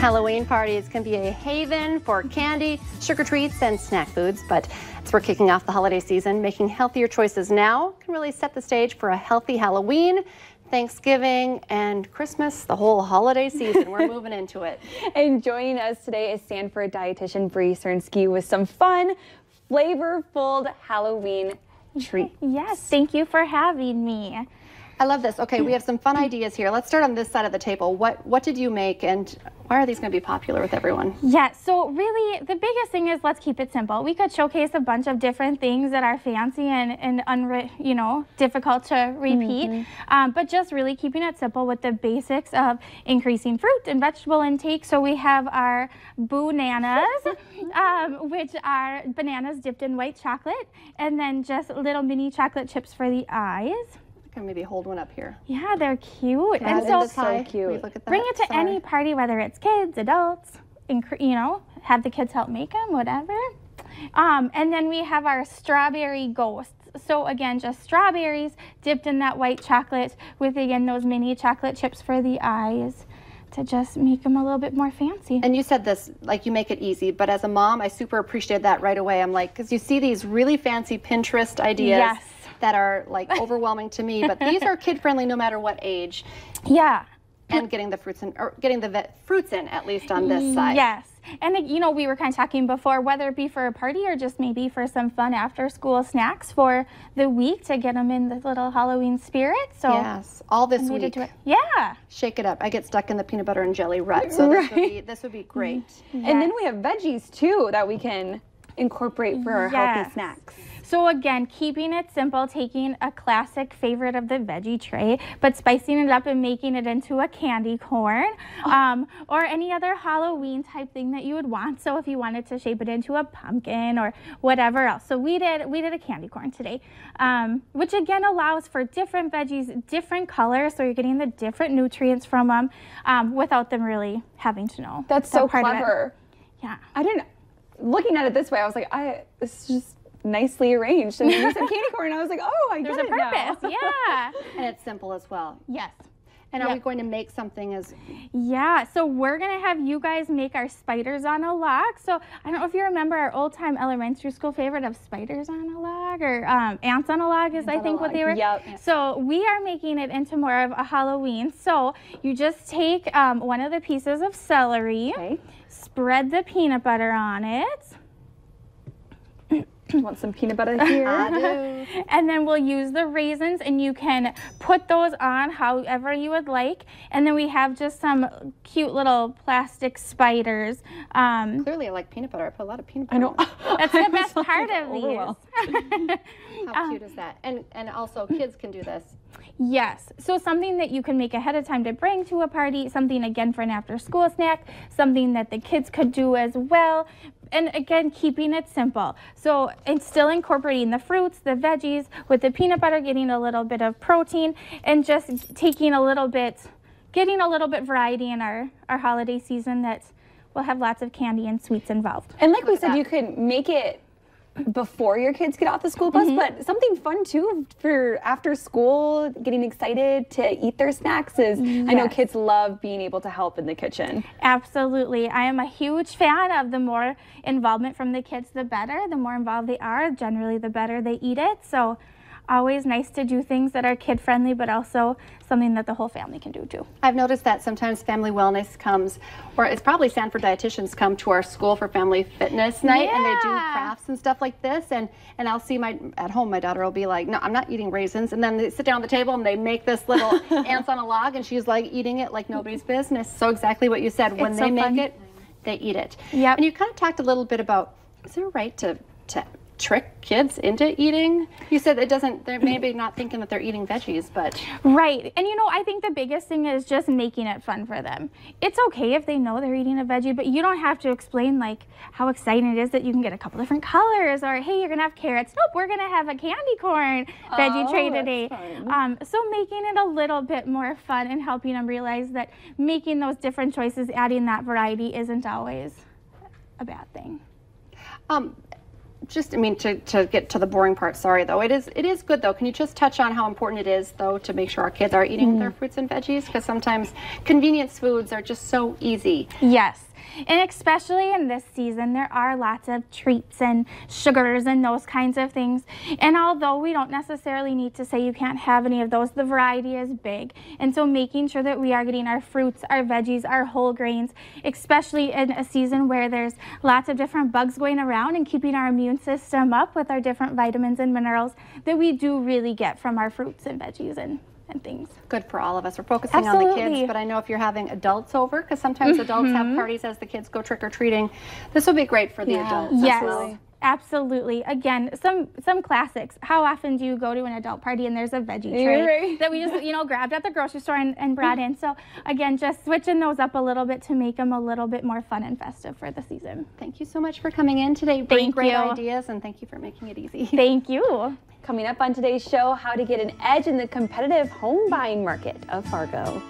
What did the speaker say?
Halloween parties can be a haven for candy, sugar treats, and snack foods, but as we're kicking off the holiday season, making healthier choices now can really set the stage for a healthy Halloween, Thanksgiving, and Christmas, the whole holiday season. We're moving into it. And joining us today is Stanford dietitian Bree Cernsky with some fun, flavor-filled Halloween treats. Yes, thank you for having me. I love this. Okay, we have some fun ideas here. Let's start on this side of the table. What did you make, and why are these going to be popular with everyone? Yeah, so really the biggest thing is let's keep it simple. We could showcase a bunch of different things that are fancy and difficult to repeat, but just really keeping it simple with the basics of increasing fruit and vegetable intake. So we have our bananas, which are bananas dipped in white chocolate, and then just little mini chocolate chips for the eyes. Can maybe hold one up here. Yeah, they're cute. And so cute. Look at that. Bring it to any party, whether it's kids, adults, have the kids help make them, whatever. And then we have our strawberry ghosts. So again, just strawberries dipped in that white chocolate with, again, those mini chocolate chips for the eyes to just make them a little bit more fancy. And you said this, like, you make it easy, but as a mom, I super appreciated that right away. I'm like, because you see these really fancy Pinterest ideas. Yes. That are like overwhelming to me, but these are kid friendly no matter what age. Yeah. And getting the fruits in, or getting the fruits in, at least on this side. Yes. And we were kind of talking before, whether it be for a party or just maybe for some fun after school snacks for the week to get them in the little Halloween spirit. So yes, all this week. Yeah. Shake it up. I get stuck in the peanut butter and jelly rut, so this would be great. Yes. And then we have veggies too that we can incorporate for our healthy snacks. So again, keeping it simple, taking a classic favorite of the veggie tray, but spicing it up and making it into a candy corn, or any other Halloween type thing that you would want. So if you wanted to shape it into a pumpkin or whatever else. So we did a candy corn today, which again allows for different veggies, different colors, so you're getting the different nutrients from them without them really having to know. That's so clever. Yeah. Looking at it this way, I was like, this is just nicely arranged, and then you said candy corn, and I was like, oh, there's a purpose. Yeah. And it's simple as well. Yes. And are we going to make something as... Yeah, so we're going to have you guys make our spiders on a log. So I don't know if you remember our old-time elementary school favorite of spiders on a log, or ants on a log is, I think, what they were. Yep. So we are making it into more of a Halloween. So you just take one of the pieces of celery, spread the peanut butter on it. Want some peanut butter here? I do. And then we'll use the raisins, and you can put those on however you would like. And then we have just some cute little plastic spiders. Clearly I like peanut butter. I put a lot of peanut butter. I know. That's the best part of these. How cute is that? And also kids can do this. Yes, so something that you can make ahead of time to bring to a party, something again for an after school snack, something that the kids could do as well. And again, keeping it simple. So it's still incorporating the fruits, the veggies, with the peanut butter, getting a little bit of protein, and just taking getting a little bit variety in our holiday season that will have lots of candy and sweets involved. And like we said, you could make it before your kids get off the school bus, but something fun too for after school, getting excited to eat their snacks is, I know kids love being able to help in the kitchen. Absolutely. I am a huge fan of the more involvement from the kids, the better. The more involved they are, generally the better they eat it. So always nice to do things that are kid friendly, but also something that the whole family can do too. I've noticed that sometimes Family Wellness comes, or it's probably Stanford dietitians come to our school for Family Fitness Night, and they do crafts and stuff like this, and I'll see at home my daughter will be like, no, I'm not eating raisins, and then they sit down at the table and they make this little ants on a log, and she's like eating it like nobody's business. So exactly what you said, when they make it, they eat it. Yep. And you kind of talked a little bit about, is there a right to trick kids into eating? You said they're maybe not thinking that they're eating veggies, but... Right, and I think the biggest thing is just making it fun for them. It's okay if they know they're eating a veggie, but you don't have to explain like how exciting it is that you can get a couple different colors, or hey, you're gonna have carrots. Nope, we're gonna have a candy corn veggie tray today. So making it a little bit more fun and helping them realize that making those different choices, adding that variety isn't always a bad thing. I mean, to get to the boring part, sorry though, it is good though. Can you just touch on how important it is though to make sure our kids are eating their fruits and veggies? Because sometimes convenience foods are just so easy. Yes. And especially in this season, there are lots of treats and sugars and those kinds of things. And although we don't necessarily need to say you can't have any of those, the variety is big. And so making sure that we are getting our fruits, our veggies, our whole grains, especially in a season where there's lots of different bugs going around, and keeping our immune system up with our different vitamins and minerals that we do really get from our fruits and veggies and things. Good for all of us. We're focusing on the kids, but I know if you're having adults over, because sometimes adults have parties as the kids go trick-or-treating, this will be great for the adults as well. Absolutely. Again, some classics. How often do you go to an adult party and there's a veggie tray that we just, grabbed at the grocery store and brought in? So again, just switching those up a little bit to make them a little bit more fun and festive for the season. Thank you so much for coming in today. Great ideas, and thank you for making it easy. Thank you. Coming up on today's show, how to get an edge in the competitive home buying market of Fargo.